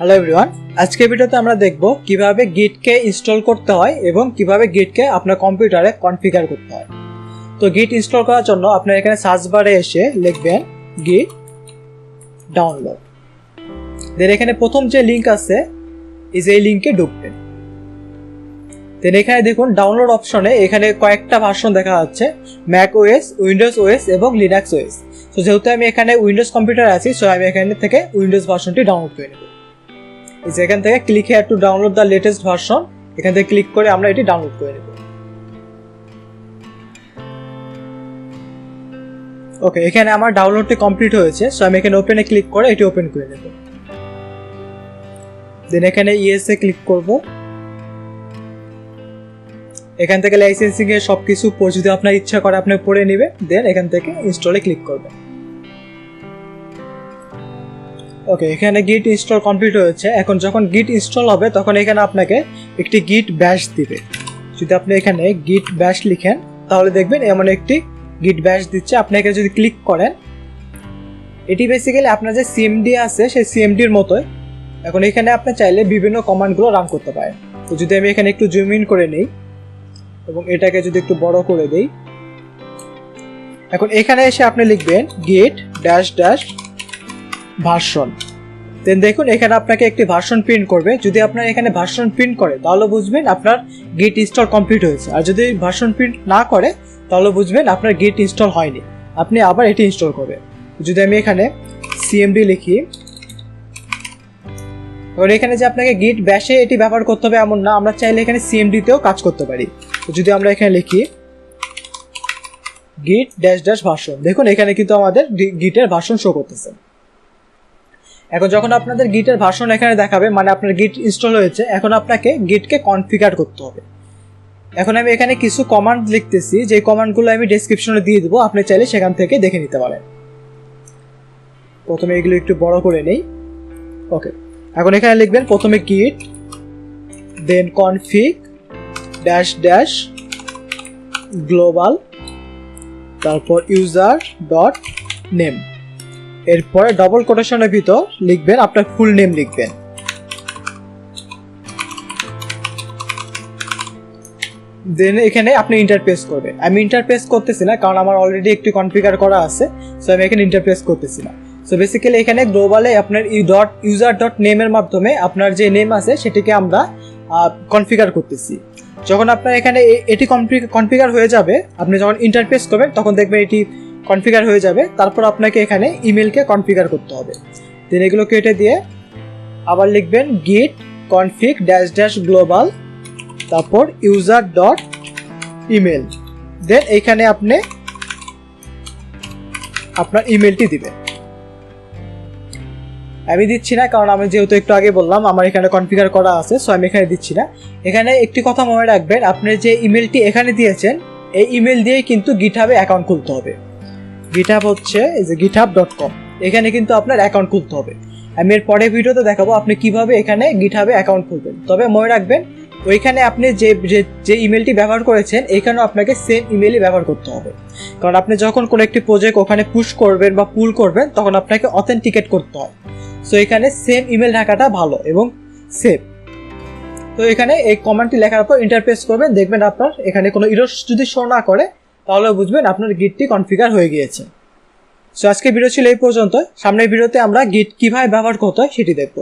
Hello everyone, আজকের ভিডিওতে আমরা দেখব কিভাবে গিটকে ইনস্টল করতে হয় এবং কিভাবে গিটকে আপনার কম্পিউটারে কনফিগার করতে হয়। তো গিট ইনস্টল করার জন্য আপনার এখানে সার্চ বারে এসে লিখবেন গিট ডাউনলোড। দেন এখানে প্রথম যে লিঙ্ক আছে এই লিঙ্কে ঢুকবেন। দেন এখানে দেখুন ডাউনলোড অপশনে এখানে কয়েকটা ভার্সন দেখা যাচ্ছে, ম্যাক ওএস, উইন্ডোজ ওএস এবং লিনাক্স ওএস। তো যেহেতু আমি এখানে উইন্ডোজ কম্পিউটার আছি, সো আমি এখানে থেকে উইন্ডোজ ভার্সনটি ডাউনলোড করে নেব। এখান থেকে click here to download the latest version, এখান থেকে ক্লিক করে আমরা এটি ডাউনলোড করে নেব। ওকে, এখানে আমার ডাউনলোডটি কমপ্লিট হয়েছে, সো আমি এখানে ওপেনে ক্লিক করে এটি ওপেন করে নেব। দেন এখানে ইয়েস এ ক্লিক করব। এখান থেকে লাইসেন্সিং এর সবকিছু যদি আপনার ইচ্ছা করে আপনি পড়ে নেবেন। দেন এখান থেকে ইনস্টলে ক্লিক করবেন। ওকে, এখানে গিট ইনস্টল কমপ্লিট হয়েছে। এখন যখন গিট ইনস্টল হবে তখন এখানে আপনাকে একটি গিট ব্যাশ দিবে। যদি আপনি এখানে গিট ব্যাশ লিখেন তাহলে দেখবেন এমন একটি গিট ব্যাশ দিচ্ছে। আপনি এখানে যদি ক্লিক করেন, এটি বেসিক্যালি আপনার যে সিএমডি আছে সেই সিএমডির মতোই। এখন এখানে আপনি চাইলে বিভিন্ন কমান্ডগুলো রান করতে পারেন। তো যদি আমি এখানে একটু জুম ইন করে নিই এবং এটাকে যদি একটু বড় করে দেই, এখন এখানে এসে আপনি লিখবেন গিট ড্যাশ ড্যাশ ভার্সন। দেন দেখুন এখানে আপনাকে একটি ভার্সন প্রিন্ট করবে। যদি আপনার এখানে ভার্সন প্রিন্ট করে তাহলে বুঝবেন আপনার গিট ইনস্টল কমপ্লিট হয়েছে, আর যদি ভার্সন প্রিন্ট না করে তাহলে বুঝবেন আপনার গিট ইনস্টল হয়নি, আপনি আবার এটি ইনস্টল করবেন। যদি আমি এখানে সিএমডি লিখি, এবার এখানে যে আপনাকে গিট ব্যাশে এটি ব্যবহার করতে হবে এমন না, আমরা চাইলে এখানে সিএমডিতেও কাজ করতে পারি। তো যদি আমরা এখানে লিখি গিট ড্যাশ ড্যাশ ভার্সন, দেখুন এখানে কিন্তু আমাদের গিটের ভার্সন শো করতেছে। এখন যখন আপনাদের গিটের ভার্সন এখানে দেখাবে মানে আপনার গিট ইনস্টল হয়েছে, এখন আপনাকে গিটকে কনফিগার করতে হবে। এখন আমি এখানে কিছু কমান্ড লিখতেছি, যে কমান্ডগুলো আমি ডেসক্রিপশনে দিয়ে দেবো, আপনি চাইলে সেখান থেকে দেখে নিতে পারেন। প্রথমে এগুলো একটু বড় করে নেই। ওকে, এখন এখানে লিখবেন প্রথমে গিট, দেন কনফিগ ড্যাশ ড্যাশ গ্লোবাল, তারপর ইউজার ডট নেম, এরপরে ডবল কোটেশনের ভিতর লিখবেন আপনার ফুল নেম লিখবেন। দেন এখানে আপনি ইন্টারপ্রেস করবেন। আমি ইন্টারপ্রেস করতেছি না কারণ আমার অলরেডি একটি কনফিগার করা আছে, সো আমি এখানে ইন্টারপ্রেস করতেছি না। সো বেসিক্যালি এখানে গ্লোবালে আপনার ইউজার ডট নেমের মাধ্যমে আপনার যে নেম আছে সেটিকে আমরা কনফিগার করতেছি। যখন আপনার এখানে এটি কনফিগার হয়ে যাবে, আপনি যখন ইন্টারপ্রেস করবেন তখন দেখবেন এটি কনফিগার হয়ে যাবে। তারপর আপনাকে এখানে ইমেলকে কনফিগার করতে হবে। দেন এগুলো কেটে দিয়ে আবার লিখবেন গিট কনফিগ ড্যাশ ড্যাশ গ্লোবাল, তারপর ইউজার ডট ইমেল। দেন এইখানে আপনি আপনার ইমেলটি দিবেন। আমি দিচ্ছি না কারণ আমি যেহেতু একটু আগে বললাম আমার এখানে কনফিগার করা আছে, সো আমি এখানে দিচ্ছি না। এখানে একটি কথা মনে রাখবেন, আপনি যে ইমেলটি এখানে দিয়েছেন এই ইমেল দিয়েই কিন্তু গিটহাবে অ্যাকাউন্ট খুলতে হবে। গিটহাব হচ্ছে এই যে github.com, এখানে কিন্তু আপনার অ্যাকাউন্ট খুলতে হবে। আমি এর পরের ভিডিওতে দেখাবো আপনি কিভাবে এখানে গিটহাবে অ্যাকাউন্ট খুলবেন। তবে মনে রাখবেন ওইখানে আপনি যে ইমেলটি ব্যবহার করেছেন এখানেও আপনাকে সেম ইমেলই ব্যবহার করতে হবে, কারণ আপনি যখন কোনো একটি প্রজেক্ট ওখানে পুশ করবেন বা পুল করবেন তখন আপনাকে অথেন্টিকেট করতে হয়। সো এখানে সেম ইমেল রাখাটা ভালো এবং সেফ। তো এখানে এই কমান্ডটি লেখার পর ইন্টারপ্রেস করবেন, দেখবেন আপনার এখানে কোনো এরর যদি শো না করে তাহলে বুঝবেন আপনার গিটটি কনফিগার হয়ে গিয়েছে। সো আজকের ভিডিও ছিল এই পর্যন্ত। সামনের ভিডিওতে আমরা গিট কিভাবে ব্যবহার করতে হয় সেটি দেখব।